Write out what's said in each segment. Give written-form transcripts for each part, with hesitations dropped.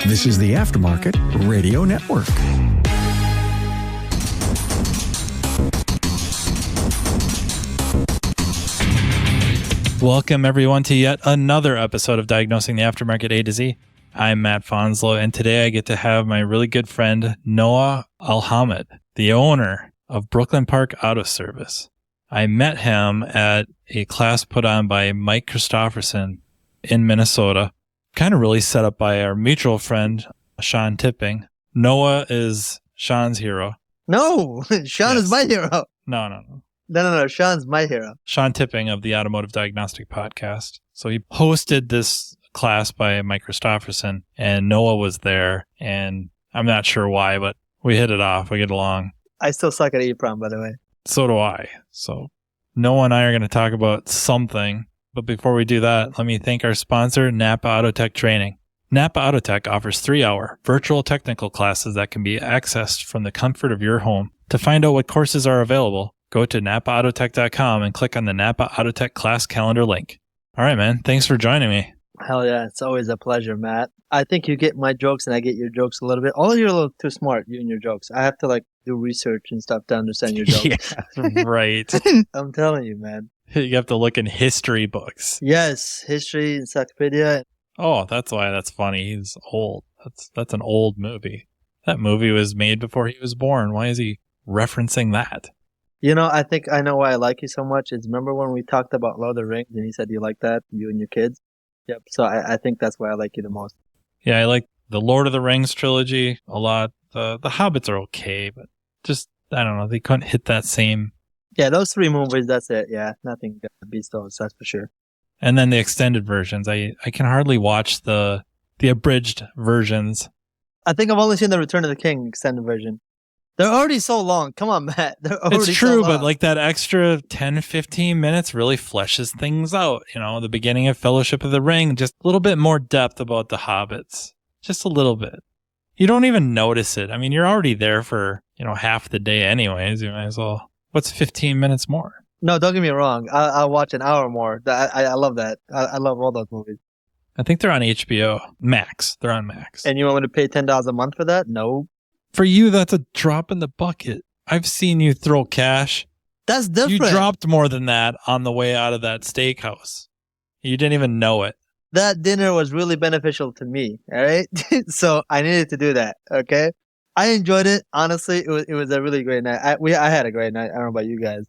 This is the Aftermarket Radio Network. Welcome, everyone, to yet another episode of Diagnosing the Aftermarket A to Z. I'm Matt Fonslow, and today I get to have my really good friend, Nooh Alhamad, the owner of Brooklyn Park Auto Service. I met him at a class put on by Mike Christopherson in Minnesota, kind of really set up by our mutual friend, Sean Tipping. Nooh is Sean's hero. No, Sean is my hero. No. Sean's my hero. Sean Tipping of the Automotive Diagnostic Podcast. So he hosted this class by Mike Christopherson, and Nooh was there, and I'm not sure why, but we hit it off. We get along. I still suck at EEPROM, by the way. So do I. So Nooh and I are going to talk about something, but before we do that, let me thank our sponsor, NAPA AUTOTECH Training. NAPA AUTOTECH offers 3-hour virtual technical classes that can be accessed from the comfort of your home. To find out what courses are available, go to napaautotech.com and click on the NAPA AUTOTECH class calendar link. All right, man. Thanks for joining me. Hell yeah. It's always a pleasure, Matt. I think you get my jokes and I get your jokes a little bit. Although you're a little too smart, you and your jokes. I have to do research and stuff to understand your jokes. Yeah, right. I'm telling you, man. You have to look in history books. Yes. History, encyclopedia. Oh, that's why that's funny. He's old. That's an old movie. That movie was made before he was born. Why is he referencing that? You know, I think I know why I like you so much. Is remember when we talked about Lord of the Rings and you said you like that, you and your kids? Yep. So I think that's why I like you the most. Yeah, I like the Lord of the Rings trilogy a lot. The Hobbits are okay, but just, I don't know, they couldn't hit that same. Yeah, those 3 movies, that's it. Yeah, nothing beats those, that's for sure. And then the extended versions. I can hardly watch the abridged versions. I think I've only seen the Return of the King extended version. They're already so long. Come on, Matt. It's true, but like that extra 10, 15 minutes really fleshes things out. You know, the beginning of Fellowship of the Ring, just a little bit more depth about the hobbits. Just a little bit. You don't even notice it. I mean, you're already there for, half the day anyways. You might as well. What's 15 minutes more? No, don't get me wrong. I'll watch an hour more. I love that. I love all those movies. I think they're on HBO Max. They're on Max. And you want me to pay $10 a month for that? No. For you, that's a drop in the bucket. I've seen you throw cash. That's different. You dropped more than that on the way out of that steakhouse. You didn't even know it. That dinner was really beneficial to me, all right? So I needed to do that, okay? I enjoyed it. Honestly, it was a really great night. I had a great night. I don't know about you guys.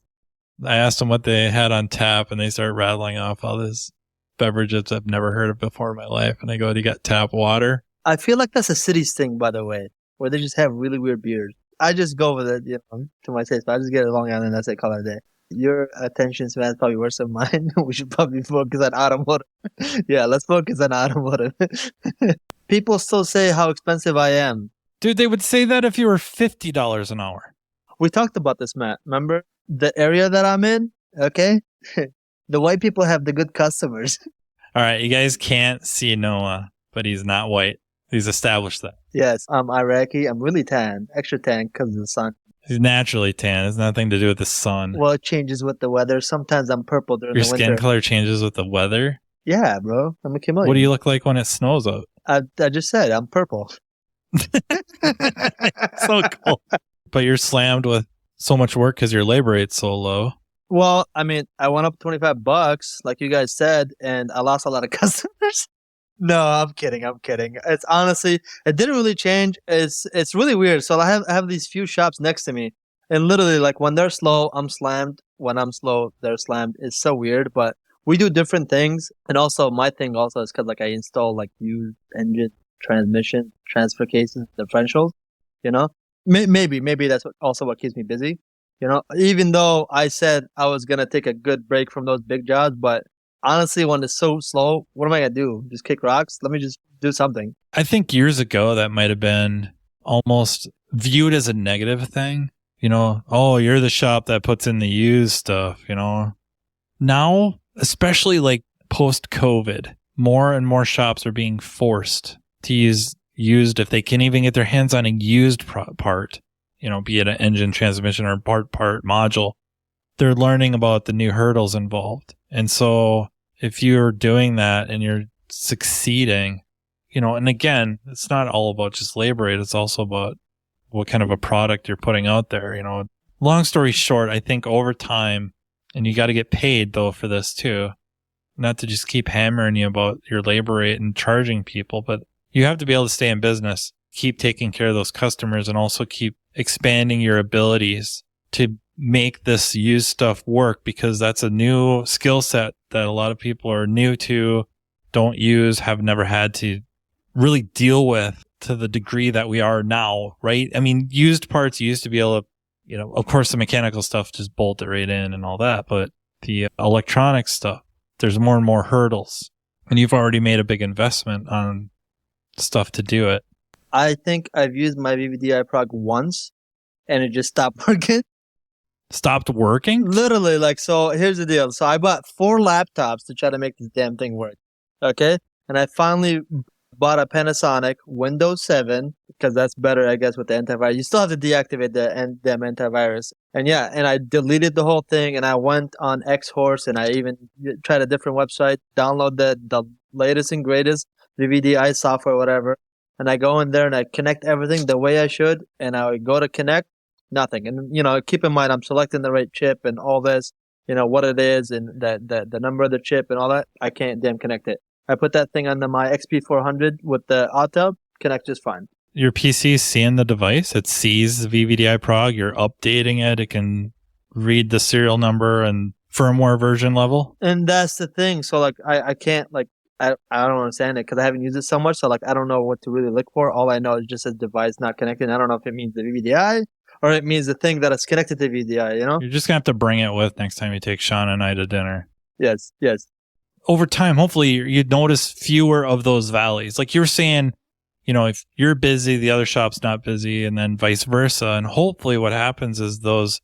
I asked them what they had on tap, and they started rattling off all this beverages I've never heard of before in my life. And I go, do you got tap water? I feel like that's a city's thing, by the way, where they just have really weird beers. I just go with it, to my taste. But I just get it Long Island and that's it, call it a day. Your attention span is probably worse than mine. We should probably focus on automotive. Yeah, let's focus on automotive. People still say how expensive I am. Dude, they would say that if you were $50 an hour. We talked about this, Matt. Remember? The area that I'm in, okay? The white people have the good customers. All right, you guys can't see Nooh, but he's not white. He's established that. Yes, I'm Iraqi. I'm really tan, extra tan because of the sun. He's naturally tan. It has nothing to do with the sun. Well, it changes with the weather. Sometimes I'm purple during the winter. Your skin color changes with the weather? Yeah, bro. I'm a chameleon. What do you look like when it snows out? I just said I'm purple. So cool. But you're slammed with so much work because your labor rate's so low. Well, I mean, I went up $25, like you guys said, and I lost a lot of customers. No, I'm kidding. It's honestly, it didn't really change. It's really weird. So I have these few shops next to me, and literally, like when they're slow, I'm slammed. When I'm slow, they're slammed. It's so weird, but we do different things. And also, my thing also is because I install used engine, transmission, transfer cases, differentials. Maybe that's also what keeps me busy. Even though I said I was gonna take a good break from those big jobs, but honestly, when it's so slow, what am I going to do? Just kick rocks? Let me just do something. I think years ago that might have been almost viewed as a negative thing. Oh, you're the shop that puts in the used stuff, Now, especially post-COVID, more and more shops are being forced to use used if they can even get their hands on a used part, be it an engine, transmission, or part module. They're learning about the new hurdles involved. And so if you're doing that and you're succeeding, and again, it's not all about just labor rate. It's also about what kind of a product you're putting out there. Long story short, I think over time, and you got to get paid though for this too, not to just keep hammering you about your labor rate and charging people, but you have to be able to stay in business, keep taking care of those customers, and also keep expanding your abilities to make this used stuff work, because that's a new skill set that a lot of people are new to, don't use, have never had to really deal with to the degree that we are now, right? I mean, used parts, you used to be able to, of course the mechanical stuff, just bolt it right in and all that, but the electronic stuff, there's more and more hurdles, and you've already made a big investment on stuff to do it. I think I've used my VVDI prog once and it just stopped working. Stopped working? Literally, so here's the deal. So I bought 4 laptops to try to make this damn thing work. Okay? And I finally bought a Panasonic Windows 7, because that's better, I guess, with the antivirus. You still have to deactivate the damn antivirus. And and I deleted the whole thing, and I went on Xhorse, and I even tried a different website, download the latest and greatest VVDI software, whatever. And I go in there and I connect everything the way I should, and I go to connect, nothing. And, keep in mind, I'm selecting the right chip and all this, what it is and the number of the chip and all that. I can't damn connect it. I put that thing under my XP400 with the AUTOTECH, connect just fine. Your PC is seeing the device. It sees the VVDI prog. You're updating it. It can read the serial number and firmware version level. And that's the thing. So, I can't, I don't understand it because I haven't used it so much. So, I don't know what to really look for. All I know is just a device not connected. I don't know if it means the VVDI or it means the thing that is connected to VVDI, You're just going to have to bring it with next time you take Sean and I to dinner. Yes. Over time, hopefully, you'd notice fewer of those valleys. Like you were saying, if you're busy, the other shop's not busy, and then vice versa. And hopefully what happens is those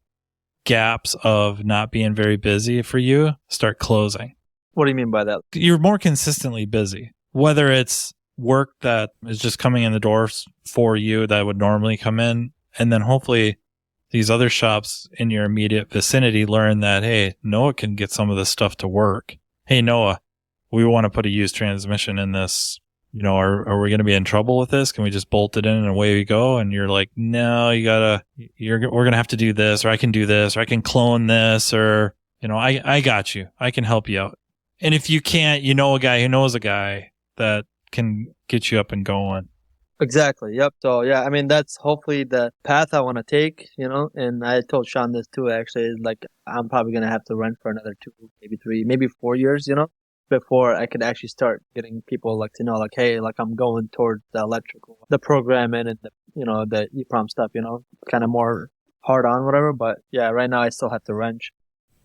gaps of not being very busy for you start closing. What do you mean by that? You're more consistently busy, whether it's work that is just coming in the doors for you that would normally come in. And then hopefully these other shops in your immediate vicinity learn that, hey, Noah can get some of this stuff to work. Hey, Noah, we want to put a used transmission in this. Are we going to be in trouble with this? Can we just bolt it in and away we go? And you're like, no, we're going to have to do this, or I can do this, or I can clone this, or, I got you. I can help you out. And if you can't, a guy who knows a guy that can get you up and going. Exactly. Yep. So, yeah, I mean, that's hopefully the path I want to take, and I told Sean this too, actually, I'm probably going to have to rent for another 2, maybe 3, maybe 4 years, before I could actually start getting people to know, hey, I'm going towards the electrical, the programming and the EEPROM stuff, kind of more hard on, whatever. But yeah, right now I still have to wrench.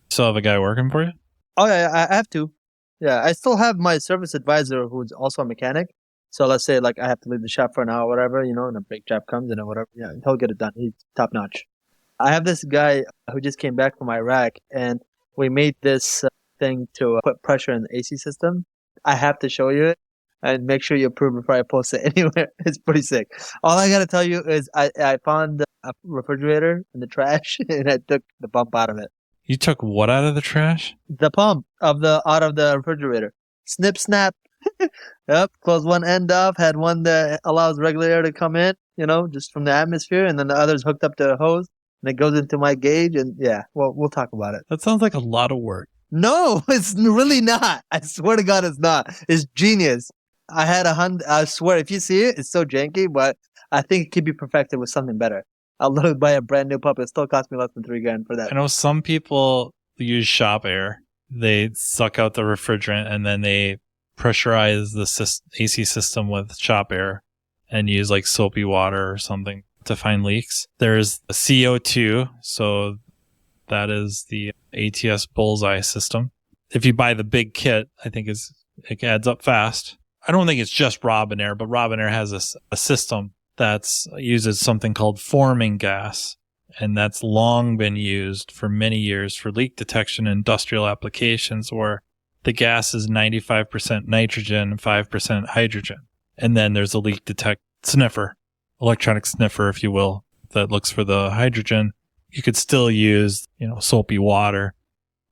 Still have a guy working for you? Oh, yeah, I have to. Yeah, I still have my service advisor who's also a mechanic. So let's say I have to leave the shop for an hour or whatever, and a big job comes and whatever. Yeah, he'll get it done. He's top notch. I have this guy who just came back from Iraq, and we made this thing to put pressure in the AC system. I have to show you it and make sure you approve before I post it anywhere. It's pretty sick. All I got to tell you is I found a refrigerator in the trash and I took the pump out of it. You took what out of the trash? The pump out of the refrigerator. Snip, snap. Yep. Close one end off. Had one that allows regular air to come in, just from the atmosphere. And then the other's hooked up to a hose. And it goes into my gauge. And yeah, well, we'll talk about it. That sounds like a lot of work. No, it's really not. I swear to God, it's not. It's genius. I had I swear, if you see it, it's so janky, but I think it could be perfected with something better. I'll literally buy a brand new pump. It still cost me less than $3,000 for that. I know some people use shop air. They suck out the refrigerant and then they pressurize the AC system with shop air and use soapy water or something to find leaks. There's a CO2, so that is the ATS Bullseye system. If you buy the big kit, I think it adds up fast. I don't think it's just Robinair, but Robinair has a system that uses something called forming gas, and that's long been used for many years for leak detection in industrial applications where the gas is 95% nitrogen and 5% hydrogen. And then there's a leak detect sniffer, electronic sniffer, if you will, that looks for the hydrogen. You could still use, soapy water.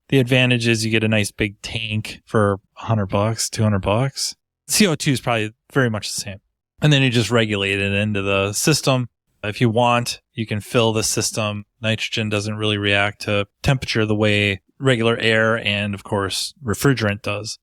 The advantage is you get a nice big tank for $100, $200. CO2 is probably very much the same. And then you just regulate it into the system. If you want, you can fill the system. Nitrogen doesn't really react to temperature the way regular air and, of course, refrigerant does.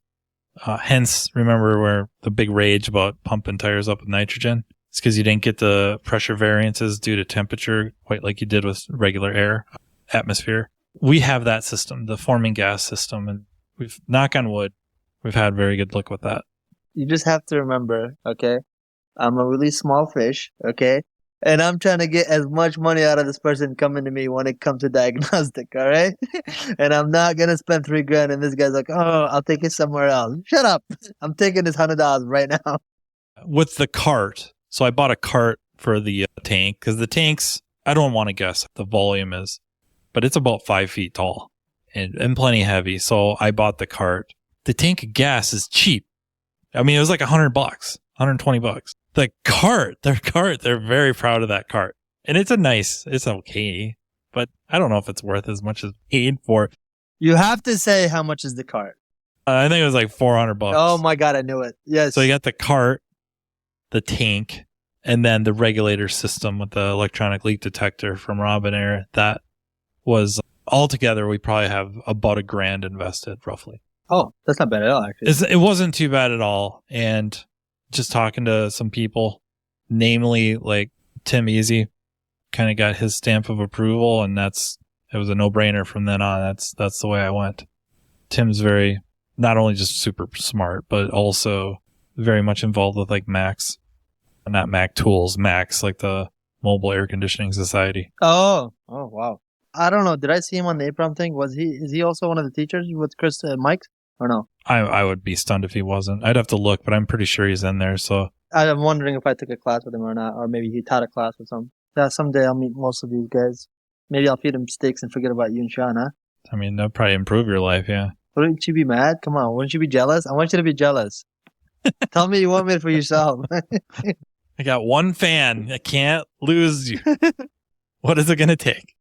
Hence, remember where the big rage about pumping tires up with nitrogen? It's because you didn't get the pressure variances due to temperature quite like you did with regular air, atmosphere. We have that system, the forming gas system, and we've, knock on wood, we've had very good luck with that. You just have to remember, okay? I'm a really small fish, okay? And I'm trying to get as much money out of this person coming to me when it comes to diagnostic, all right? And I'm not going to spend $3,000 and this guy's like, oh, I'll take it somewhere else. Shut up. I'm taking this $100 right now. With the cart, so I bought a cart for the tank, because the tanks, I don't want to guess what the volume is, but it's about 5 feet tall and plenty heavy. So I bought the cart. The tank of gas is cheap. I mean, it was like $100, $120. The cart, they're very proud of that cart. And it's okay, but I don't know if it's worth as much as paid for. You have to say how much is the cart. I think it was like $400. Oh my God, I knew it. Yes. So you got the cart, the tank, and then the regulator system with the electronic leak detector from Robin Air. That was altogether, we probably have about $1,000 invested roughly. Oh, that's not bad at all, actually. It wasn't too bad at all. And just talking to some people, namely like Tim Easy, kind of got his stamp of approval, and it was a no-brainer from then on. That's the way I went. Tim's very, not only just super smart, but also very much involved with like Max, not Mac Tools, Max, like the Mobile Air Conditioning Society. Oh, wow. I don't know. Did I see him on the APROM thing? Is he also one of the teachers with Chris Mike or no? I would be stunned if he wasn't. I'd have to look, but I'm pretty sure he's in there. So I'm wondering if I took a class with him or not, or maybe he taught a class with some. Yeah, someday I'll meet most of these guys. Maybe I'll feed him steaks and forget about you and Sean, huh? I mean, that'd probably improve your life, yeah. Wouldn't you be mad? Come on, wouldn't you be jealous? I want you to be jealous. Tell me you want me for yourself. I got one fan. I can't lose you. What is it going to take?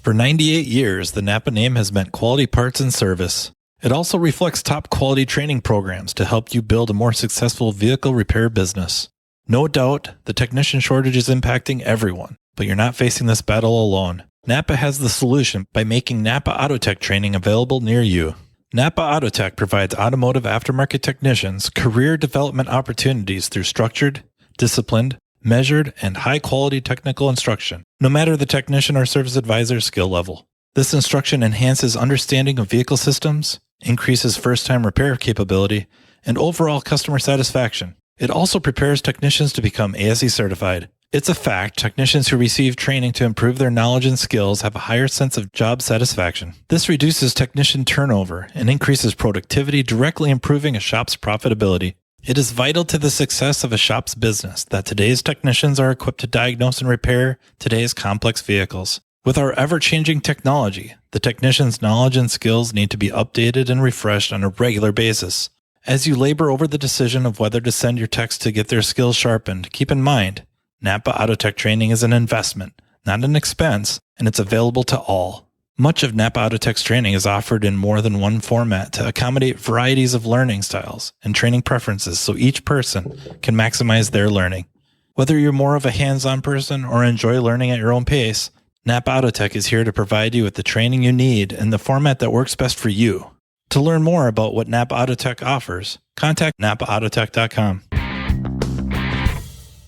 For 98 years, the NAPA name has meant quality parts and service. It also reflects top quality training programs to help you build a more successful vehicle repair business. No doubt, the technician shortage is impacting everyone, but you're not facing this battle alone. NAPA has the solution by making NAPA AUTOTECH training available near you. NAPA AUTOTECH provides automotive aftermarket technicians career development opportunities through structured, disciplined, measured, and high-quality technical instruction, no matter the technician or service advisor's skill level. This instruction enhances understanding of vehicle systems, increases first-time repair capability, and overall customer satisfaction. It also prepares technicians to become ASE certified. It's a fact, technicians who receive training to improve their knowledge and skills have a higher sense of job satisfaction. This reduces technician turnover and increases productivity, directly improving a shop's profitability. It is vital to the success of a shop's business that today's technicians are equipped to diagnose and repair today's complex vehicles. With our ever-changing technology, the technician's knowledge and skills need to be updated and refreshed on a regular basis. As you labor over the decision of whether to send your techs to get their skills sharpened, keep in mind, NAPA AUTOTECH training is an investment, not an expense, and it's available to all. Much of NAPA AUTOTECH's training is offered in more than one format to accommodate varieties of learning styles and training preferences so each person can maximize their learning. Whether you're more of a hands-on person or enjoy learning at your own pace, NAPA AUTOTECH is here to provide you with the training you need in the format that works best for you. To learn more about what NAPA AUTOTECH offers, contact napaautotech.com.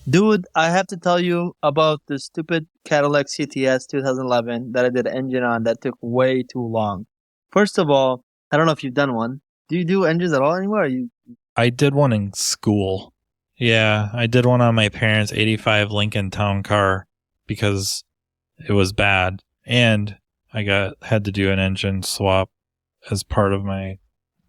Dude, I have to tell you about the stupid Cadillac CTS 2011 that I did engine on that took way too long. First of all, I don't know if you've done one. Do you do engines at all anymore? I did one in school. Yeah, I did one on my parents' 85 Lincoln Town Car because it was bad. And I had to do an engine swap as part of my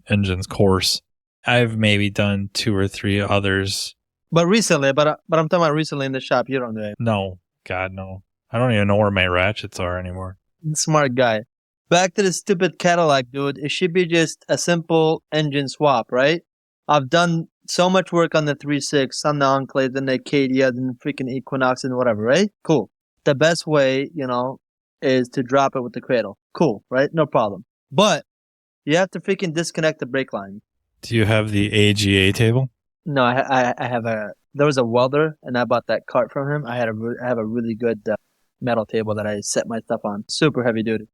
engines course. I've maybe done 2 or 3 others. But recently, but I'm talking about recently in the shop, you don't do it. No, God, no. I don't even know where my ratchets are anymore. Smart guy. Back to the stupid Cadillac, dude. It should be just a simple engine swap, right? I've done so much work on the 3.6, on the Enclave, and the Acadia, and the freaking Equinox, and whatever, right? Cool. The best way, is to drop it with the cradle. Cool, right? No problem. But you have to freaking disconnect the brake line. Do you have the AGA table? No, I have there was a welder, and I bought that cart from him. I have a really good metal table that I set my stuff on. Super heavy duty.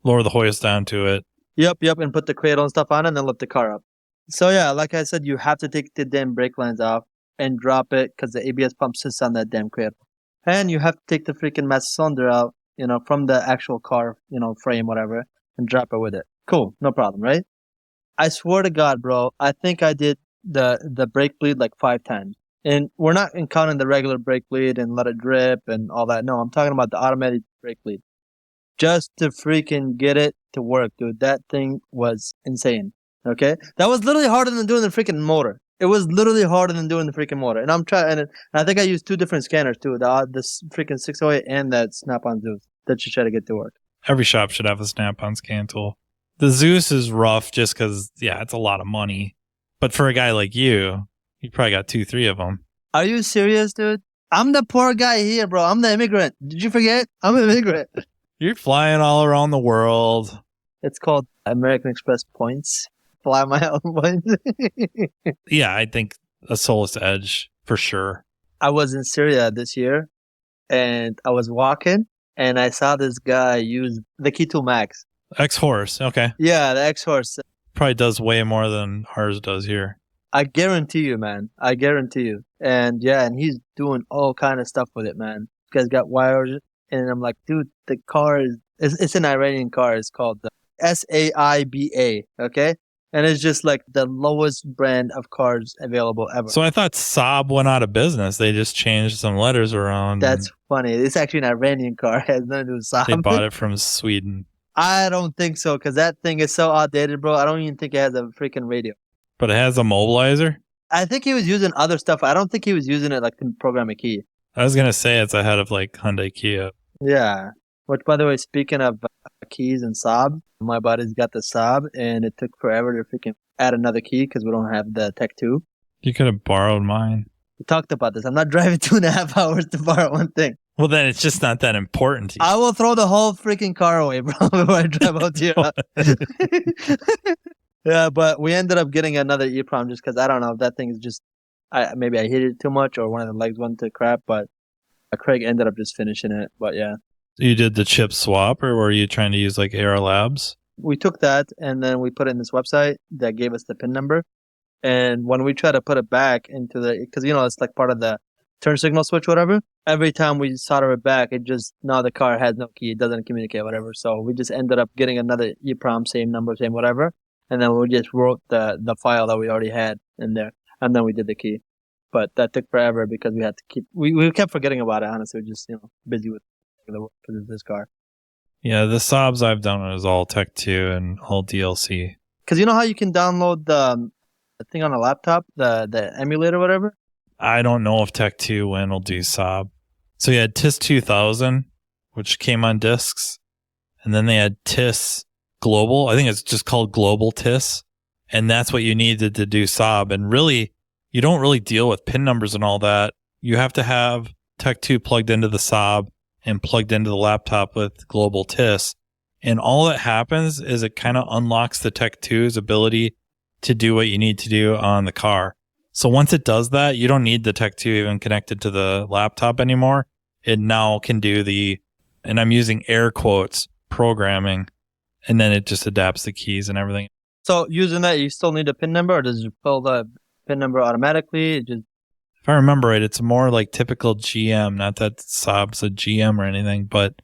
Lower the hoist down to it. Yep, and put the cradle and stuff on it, and then lift the car up. So yeah, like I said, you have to take the damn brake lines off and drop it because the ABS pump sits on that damn cradle. And you have to take the freaking master cylinder out, from the actual car, frame, whatever, and drop it with it. Cool, no problem, right? I swear to God, bro, I think I did the brake bleed like 5 times. And we're not counting the regular brake bleed and let it drip and all that. No, I'm talking about the automatic brake bleed. Just to freaking get it to work, dude. That thing was insane. Okay? That was literally harder than doing the freaking motor. It was literally harder than doing the freaking motor. And I'm trying, and I think I used 2 different scanners too. The freaking 608 and that Snap-on Zeus that you try to get to work. Every shop should have a Snap-on scan tool. The Zeus is rough just because, it's a lot of money. But for a guy like you probably got 2-3 of them. Are you serious, dude? I'm the poor guy here, bro. I'm the immigrant. Did you forget? I'm an immigrant. You're flying all around the world. It's called American Express points. Fly my own points. Yeah, I think a Solus Edge for sure. I was in Syria this year, and I was walking, and I saw this guy use the Key2 Max. X-Horse, okay. Yeah, the X-Horse. Probably does way more than ours does here. I guarantee you, man. I guarantee you. And yeah, and he's doing all kind of stuff with it, man. This guy's got wires, and I'm like, dude, the car it's an Iranian car. It's called the SAIBA, okay? And it's just like the lowest brand of cars available ever. So I thought Saab went out of business. They just changed some letters around. That's funny. It's actually an Iranian car. It has nothing to do with Saab. They bought it from Sweden. I don't think so, because that thing is so outdated, bro. I don't even think it has a freaking radio. But it has a mobilizer? I think he was using other stuff. I don't think he was using it like to program a key. I was going to say it's ahead of like Hyundai Kia. Yeah. Which, by the way, speaking of keys and Saab, my buddy's got the Saab, and it took forever to freaking add another key because we don't have the Tech 2. You could have borrowed mine. We talked about this. I'm not driving 2.5 hours to borrow one thing. Well, then it's just not that important to you. I will throw the whole freaking car away, bro, before I drive out to your house. Yeah, but we ended up getting another EEPROM just because, I don't know, if that thing is just, maybe I hit it too much or one of the legs went to crap, but Craig ended up just finishing it. But yeah. You did the chip swap, or were you trying to use like AR Labs? We took that and then we put it in this website that gave us the PIN number. And when we try to put it back into because it's like part of the turn signal switch, whatever. Every time we solder it back, now the car has no key. It doesn't communicate, whatever. So we just ended up getting another EEPROM, same number, same whatever. And then we just wrote the file that we already had in there. And then we did the key. But that took forever because we had to we kept forgetting about it, honestly. We're just, busy with the work for this car. Yeah, the Saabs I've done is all Tech 2 and all DLC. Because you know how you can download the thing on a laptop, the emulator, whatever? I don't know if Tech 2 will do Saab. So you had TIS 2000, which came on discs. And then they had TIS Global. I think it's just called Global TIS. And that's what you needed to do Saab. And really, you don't really deal with PIN numbers and all that. You have to have Tech 2 plugged into the Saab and plugged into the laptop with Global TIS. And all that happens is it kind of unlocks the Tech 2's ability to do what you need to do on the car. So once it does that, you don't need the Tech 2 even connected to the laptop anymore. It now can do and I'm using air quotes, programming, and then it just adapts the keys and everything. So using that, you still need a PIN number, or does it pull the PIN number automatically? If I remember right, it's more like typical GM, not that Saab's a GM or anything, but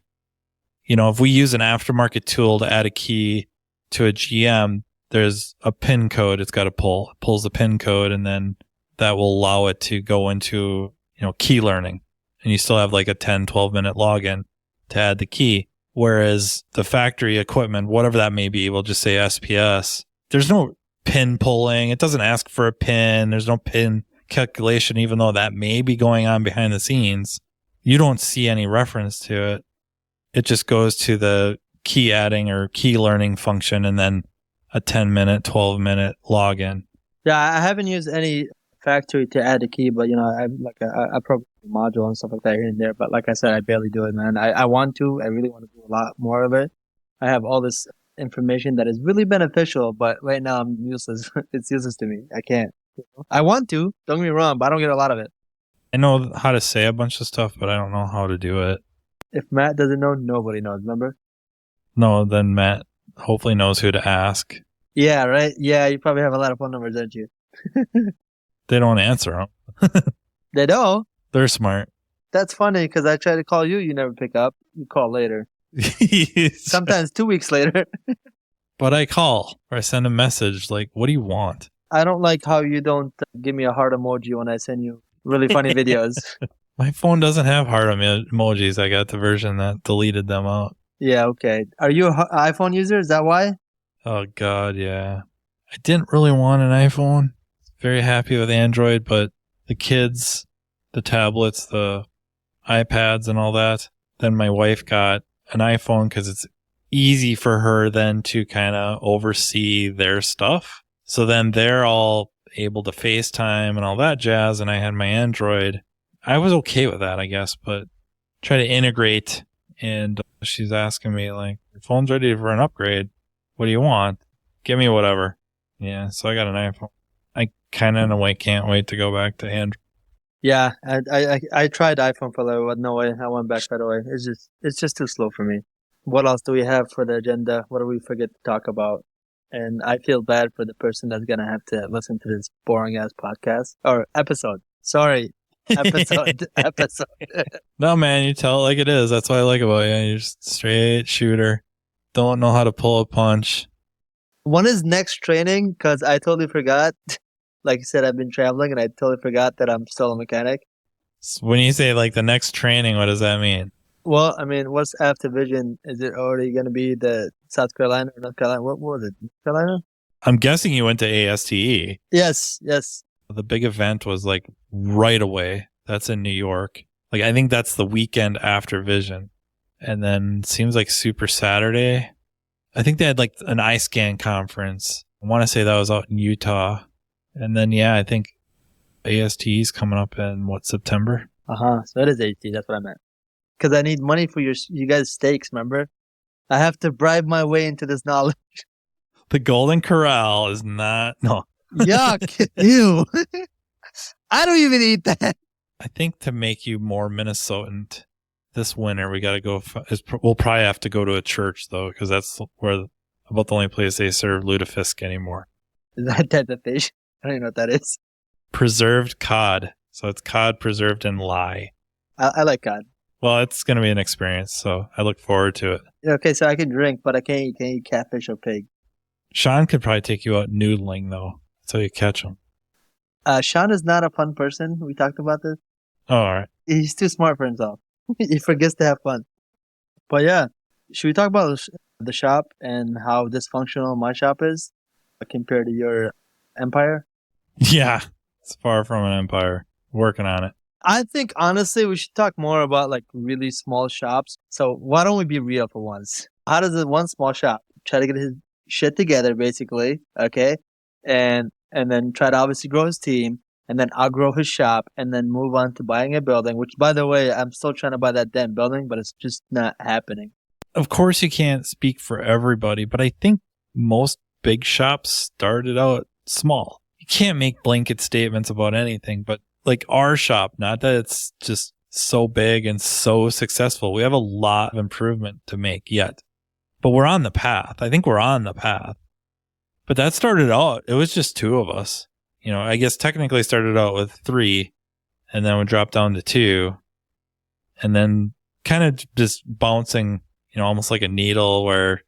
if we use an aftermarket tool to add a key to a GM, there's a PIN code it's got to pull. It pulls the PIN code, and then that will allow it to go into, key learning. And you still have like a 10, 12-minute login to add the key. Whereas the factory equipment, whatever that may be, we'll just say SPS. There's no PIN pulling. It doesn't ask for a PIN. There's no PIN calculation, even though that may be going on behind the scenes. You don't see any reference to it. It just goes to the key adding or key learning function and then a 10-minute, 12-minute login. Yeah, I haven't used any factory to add a key, but I have like a program module and stuff like that here and there. But like I said, I barely do it, man. I want to. I really want to do a lot more of it. I have all this information that is really beneficial, but right now I'm useless. It's useless to me. I can't. I want to, don't get me wrong, but I don't get a lot of it. I know how to say a bunch of stuff, but I don't know how to do it. If Matt doesn't know, nobody knows, remember? No, then Matt hopefully knows who to ask. Yeah, right? Yeah, you probably have a lot of phone numbers, don't you? They don't answer them. They don't? They're smart. That's funny because I try to call you, you never pick up. You call later. Sometimes 2 weeks later. But I call or I send a message like, what do you want? I don't like how you don't give me a heart emoji when I send you really funny videos. My phone doesn't have heart emojis. I got the version that deleted them out. Yeah, okay. Are you an iPhone user? Is that why? Oh, God, yeah. I didn't really want an iPhone. Very happy with Android, but the kids, the tablets, the iPads and all that. Then my wife got an iPhone because it's easy for her then to kind of oversee their stuff. So then they're all able to FaceTime and all that jazz, and I had my Android. I was okay with that, I guess, but try to integrate, and she's asking me, like, your phone's ready for an upgrade. What do you want? Give me whatever. Yeah, so I got an iPhone. I kind of, in a way, can't wait to go back to Android. Yeah, I tried iPhone for a little, but no way. I went back right away. It's just too slow for me. What else do we have for the agenda? What do we forget to talk about? And I feel bad for the person that's going to have to listen to this boring ass podcast or episode. Sorry. Episode. No, man, you tell it like it is. That's what I like about you. You're just a straight shooter. Don't know how to pull a punch. When is next training? Because I totally forgot. Like I said, I've been traveling and I totally forgot that I'm still a mechanic. When you say like the next training, what does that mean? Well, I mean, what's after Vision? Is it already going to be the South Carolina or North Carolina? What was it? North Carolina? I'm guessing you went to ASTE. Yes. The big event was like right away. That's in New York. Like, I think that's the weekend after Vision. And then seems like Super Saturday. I think they had like an iScan conference. I want to say that was out in Utah. And then, yeah, I think ASTE's coming up in September? So it is ASTE. That's what I meant. Because I need money for you guys' steaks, remember? I have to bribe my way into this knowledge. The Golden Corral is not... No. Yuck. Ew. I don't even eat that. I think to make you more Minnesotan this winter, we got to go... We'll probably have to go to a church, though, because that's about the only place they serve lutefisk anymore. Is that type of fish? I don't even know what that is. Preserved cod. So it's cod preserved in lye. I like cod. Well, it's going to be an experience, so I look forward to it. Okay, so I can drink, but I can't eat catfish or pig. Sean could probably take you out noodling, though. That's how you catch them. Sean is not a fun person. We talked about this. Oh, all right. He's too smart for himself. He forgets to have fun. But yeah, should we talk about the shop and how dysfunctional my shop is compared to your empire? Yeah, it's far from an empire. Working on it. I think, honestly, we should talk more about like really small shops. So why don't we be real for once? How does one small shop try to get his shit together, basically, okay? And then try to obviously grow his team, and then outgrow his shop, and then move on to buying a building, which, by the way, I'm still trying to buy that damn building, but it's just not happening. Of course, you can't speak for everybody, but I think most big shops started out small. You can't make blanket statements about anything, but like our shop, not that it's just so big and so successful. We have a lot of improvement to make yet, but we're on the path. I think we're on the path. But that started out, it was just two of us. You know, I guess technically started out with 3, and then we dropped down to 2, and then kind of just bouncing, you know, almost like a needle where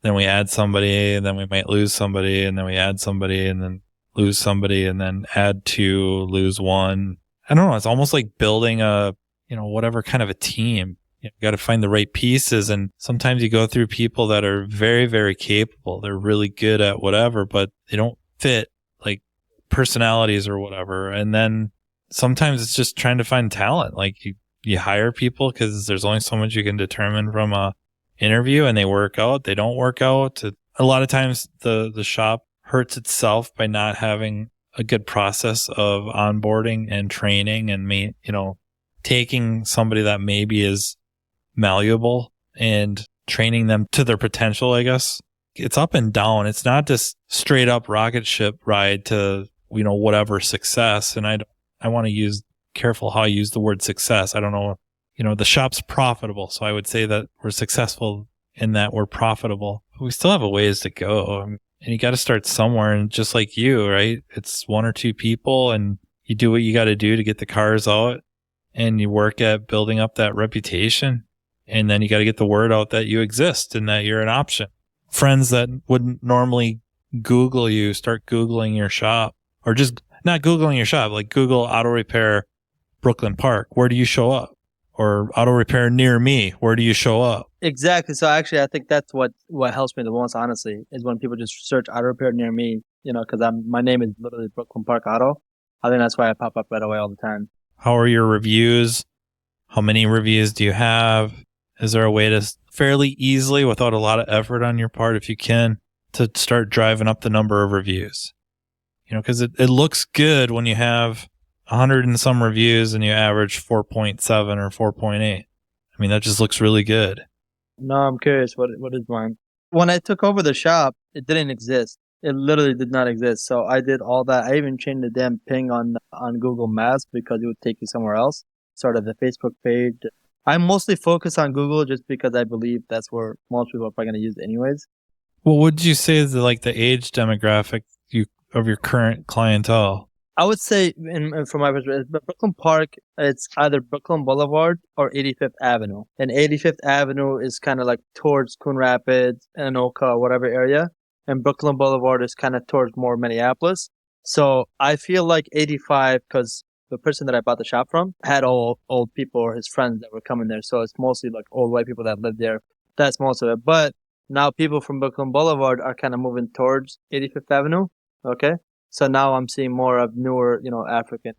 then we add somebody, and then we might lose somebody, and then we add somebody, and then lose somebody, and then add 2, lose 1. I don't know. It's almost like building a, you know, whatever kind of a team. You got to find the right pieces. And sometimes you go through people that are very, very capable. They're really good at whatever, but they don't fit like personalities or whatever. And then sometimes it's just trying to find talent. Like you hire people because there's only so much you can determine from a interview, and they work out. They don't work out. A lot of times the shop hurts itself by not having a good process of onboarding and training and taking somebody that maybe is malleable and training them to their potential, I guess. it's up and down. It's not just straight up rocket ship ride to, whatever success. And I want to use careful how I use the word success. I don't know, the shop's profitable. So I would say that we're successful in that we're profitable. But we still have a ways to go. And you got to start somewhere. And just like you, right? It's one or two people and you do what you got to do to get the cars out and you work at building up that reputation. And then you got to get the word out that you exist and that you're an option. Friends that wouldn't normally Google you, start Googling your shop, or just not Googling your shop, like Google auto repair Brooklyn Park. Where do you show up? Or auto repair near me. Where do you show up? Exactly. So actually, I think that's what helps me the most, honestly, is when people just search auto repair near me, because my name is literally Brooklyn Park Auto. I think that's why I pop up right away all the time. How are your reviews? How many reviews do you have? Is there a way to fairly easily, without a lot of effort on your part, if you can, to start driving up the number of reviews? Because it looks good when you have 100 and some reviews and you average 4.7 or 4.8. I mean, that just looks really good. No, I'm curious. What is mine? When I took over the shop, it didn't exist. It literally did not exist. So I did all that. I even changed the damn ping on Google Maps because it would take you somewhere else. Started the Facebook page. I mostly focus on Google just because I believe that's where most people are probably going to use it anyways. Well, what would you say is the age demographic of your current clientele? I would say, from my perspective, Brooklyn Park, it's either Brooklyn Boulevard or 85th Avenue. And 85th Avenue is kind of like towards Coon Rapids, Anoka, whatever area. And Brooklyn Boulevard is kind of towards more Minneapolis. So I feel like 85, because the person that I bought the shop from had all old people or his friends that were coming there. So it's mostly like old white people that live there. That's most of it. But now people from Brooklyn Boulevard are kind of moving towards 85th Avenue. Okay. So now I'm seeing more of newer, African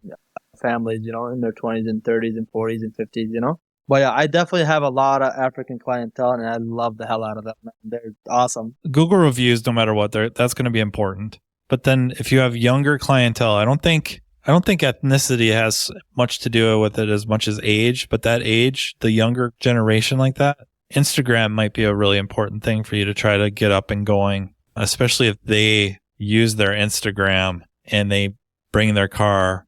families, in their 20s and 30s and 40s and 50s, But yeah, I definitely have a lot of African clientele and I love the hell out of them. They're awesome. Google reviews, no matter what, that's going to be important. But then if you have younger clientele, I don't think ethnicity has much to do with it as much as age, but that age, the younger generation like that, Instagram might be a really important thing for you to try to get up and going, especially if they use their Instagram and they bring their car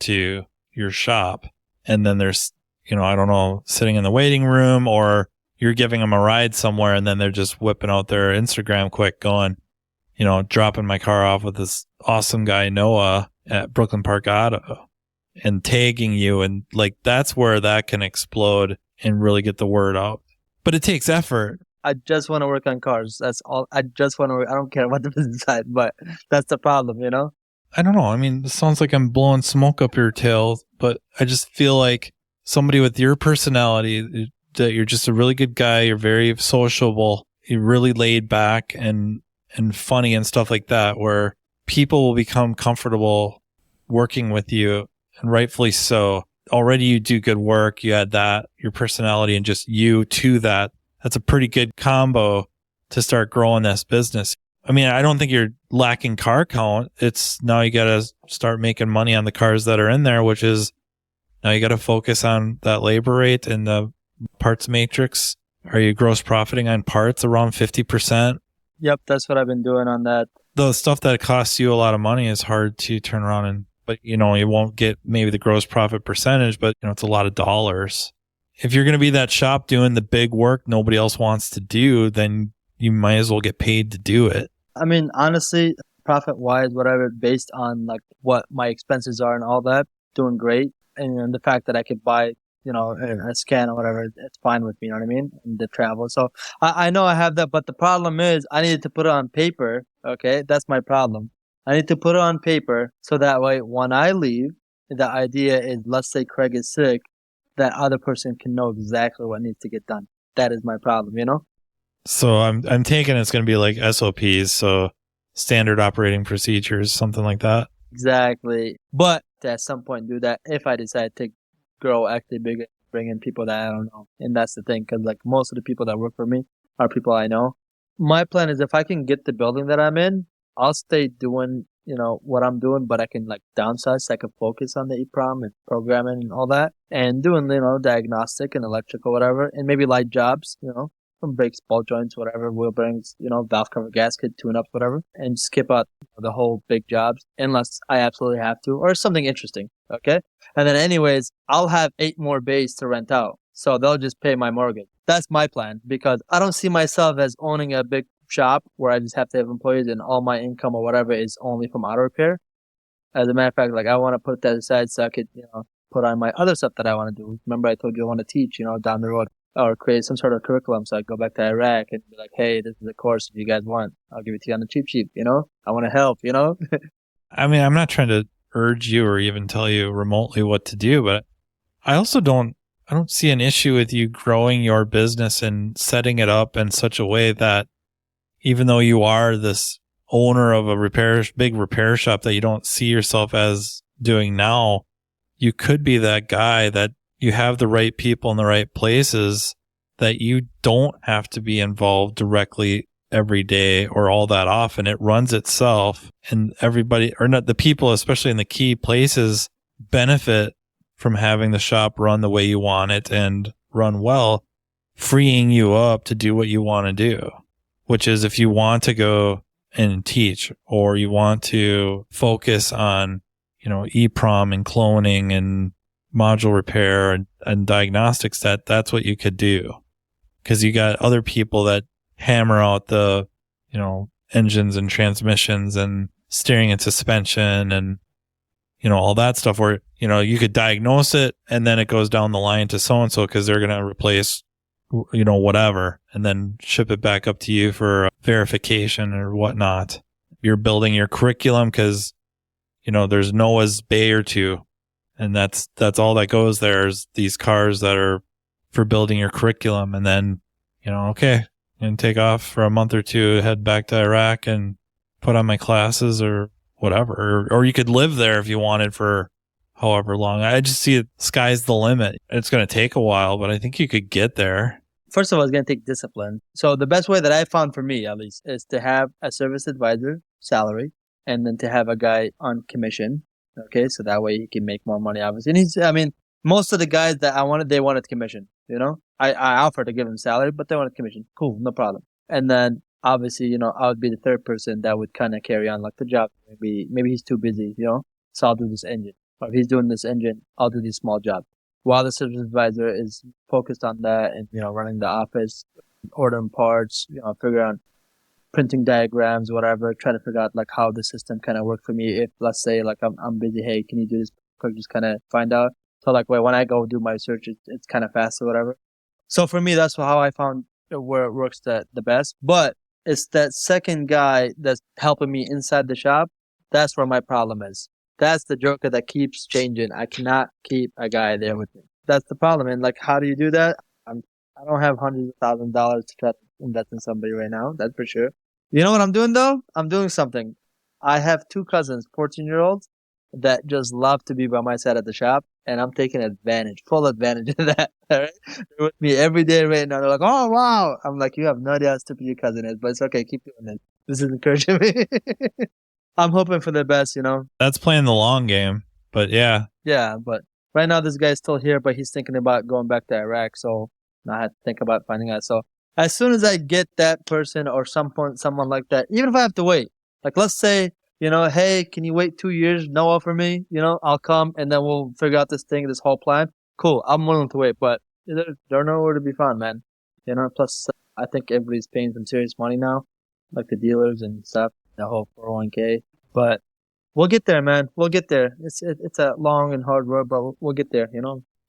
to your shop. And then there's, I don't know, sitting in the waiting room or you're giving them a ride somewhere and then they're just whipping out their Instagram quick going, dropping my car off with this awesome guy, Noah, at Brooklyn Park Auto and tagging you. And that's where that can explode and really get the word out. But it takes effort. I just want to work on cars. That's all. I just want to work. I don't care about the business side, but that's the problem, I don't know. I mean, it sounds like I'm blowing smoke up your tail, but I just feel like somebody with your personality, that you're just a really good guy. You're very sociable. You're really laid back and funny and stuff like that, where people will become comfortable working with you, and rightfully so. Already you do good work. You add that, your personality, and just you to that. That's a pretty good combo to start growing this business. I mean, I don't think you're lacking car count. It's now you got to start making money on the cars that are in there, which is now you got to focus on that labor rate and the parts matrix. Are you gross profiting on parts around 50%? Yep, that's what I've been doing on that. The stuff that costs you a lot of money is hard to turn around but you won't get maybe the gross profit percentage, but it's a lot of dollars. If you're going to be that shop doing the big work nobody else wants to do, then you might as well get paid to do it. I mean, honestly, profit-wise, whatever, based on what my expenses are and all that, doing great. And the fact that I could buy, a scan or whatever, it's fine with me, you know what I mean? And the travel. So I know I have that, but the problem is I needed to put it on paper. Okay. That's my problem. I need to put it on paper so that way when I leave, the idea is, let's say Craig is sick, that other person can know exactly what needs to get done. That is my problem, So I'm taking it's going to be like SOPs, so standard operating procedures, something like that. Exactly. But at some point do that if I decide to grow actually bigger, bring in people that I don't know. And that's the thing, because most of the people that work for me are people I know. My plan is if I can get the building that I'm in, I'll stay doing, what I'm doing, but I can downsize so I can focus on the EPROM and programming and all that and doing, diagnostic and electrical, whatever, and maybe light jobs, some brakes, ball joints, whatever, wheel bearings, valve cover, gasket, tune-ups, whatever, and skip out the whole big jobs unless I absolutely have to or something interesting. Okay. And then anyways, I'll have 8 more bays to rent out. So they'll just pay my mortgage. That's my plan because I don't see myself as owning a big shop where I just have to have employees and all my income or whatever is only from auto repair. As a matter of fact, like I want to put that aside so I could, put on my other stuff that I want to do. Remember I told you I want to teach, down the road or create some sort of curriculum. So I go back to Iraq and be like, hey, this is a course if you guys want. I'll give it to you on the cheap, I want to help, I mean, I'm not trying to urge you or even tell you remotely what to do, but I also don't see an issue with you growing your business and setting it up in such a way that even though you are this owner of a big repair shop that you don't see yourself as doing now, you could be that guy that you have the right people in the right places that you don't have to be involved directly every day or all that often. It runs itself and everybody, or not the people, especially in the key places, benefit from having the shop run the way you want it and run well, freeing you up to do what you want to do, which is if you want to go and teach or you want to focus on, EPROM and cloning and module repair and diagnostics, that's what you could do. Because you got other people that hammer out the, engines and transmissions and steering and suspension and, all that stuff where, you could diagnose it and then it goes down the line to so-and-so because they're going to replace, whatever, and then ship it back up to you for verification or whatnot. You're building your curriculum because, there's Noah's bay or two. And that's all that goes there is these cars that are for building your curriculum. And then, okay, and take off for a month or two, head back to Iraq and put on my classes or whatever. Or you could live there if you wanted for however long. I just see it, sky's the limit. It's going to take a while, but I think you could get there. First of all, it's going to take discipline. So the best way that I found for me, at least, is to have a service advisor salary and then to have a guy on commission. Okay, so that way he can make more money, obviously. And most of the guys that I wanted, they wanted commission, I offered to give them salary, but they wanted commission. Cool, no problem. And then, obviously, I would be the third person that would kind of carry on like the job. Maybe he's too busy, so I'll do this engine. Or if he's doing this engine, I'll do these small jobs. While the service advisor is focused on that and, running the office, ordering parts, figure out printing diagrams, whatever, trying to figure out like how the system kind of worked for me. If let's say like I'm busy, hey, can you do this quick? Just kind of find out. So like when I go do my search, it's kind of fast or whatever. So for me, that's how I found where it works the best. But it's that second guy that's helping me inside the shop. That's where my problem is. That's the joker that keeps changing. I cannot keep a guy there with me. That's the problem. And like, how do you do that? I don't have hundreds of $1,000s to try to invest in somebody right now. That's for sure. You know what I'm doing though? I'm doing something. I have 2 cousins, 14-year-olds, that just love to be by my side at the shop, and I'm taking full advantage of that. All right? They're with me every day right now. They're like, oh, wow. I'm like, you have no idea how stupid your cousin is, but it's okay. Keep doing it. This is encouraging me. I'm hoping for the best, That's playing the long game, but yeah. Yeah, but right now this guy's still here, but he's thinking about going back to Iraq, so I had to think about finding out. So as soon as I get that person or someone like that, even if I have to wait, like let's say, hey, can you wait 2 years, Noah, for me? I'll come and then we'll figure out this whole plan. Cool, I'm willing to wait, but they're nowhere to be found, man. Plus I think everybody's paying some serious money now, like the dealers and stuff, the whole 401k. But we'll get there, man. We'll get there. It's a long and hard road, but we'll get there,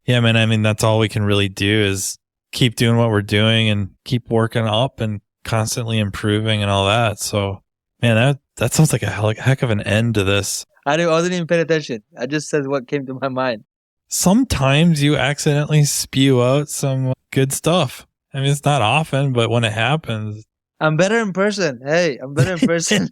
Yeah, man. I mean, that's all we can really do is keep doing what we're doing and keep working up and constantly improving and all that. So, man, that sounds like a heck of an end to this. I wasn't even paying attention. I just said what came to my mind. Sometimes you accidentally spew out some good stuff. I mean, it's not often, but when it happens. I'm better in person. Hey, I'm better in person.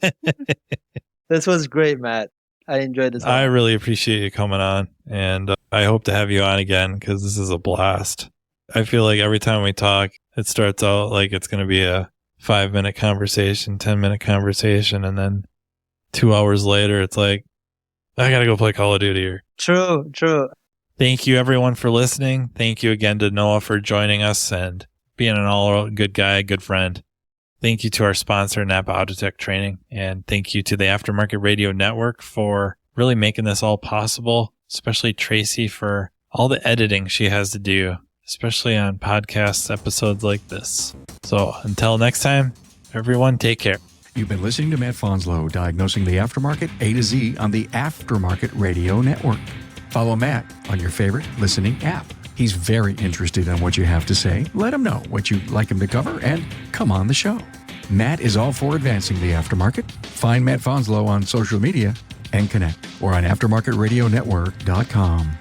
This was great, Matt. I enjoyed this. I really appreciate you coming on, and I hope to have you on again because this is a blast. I feel like every time we talk, it starts out like it's going to be a 5-minute conversation, 10-minute conversation, and then 2 hours later, it's like, I got to go play Call of Duty here. True. Thank you, everyone, for listening. Thank you again to Noah for joining us, and being an all good guy, good friend. Thank you to our sponsor, NAPA AUTOTECH Training. And thank you to the Aftermarket Radio Network for really making this all possible, especially Tracy for all the editing she has to do, especially on podcasts, episodes like this. So until next time, everyone, take care. You've been listening to Matt Fonslow, diagnosing the aftermarket A to Z on the Aftermarket Radio Network. Follow Matt on your favorite listening app. He's very interested in what you have to say. Let him know what you'd like him to cover and come on the show. Matt is all for advancing the aftermarket. Find Matt Fonslow on social media and connect or on aftermarketradionetwork.com.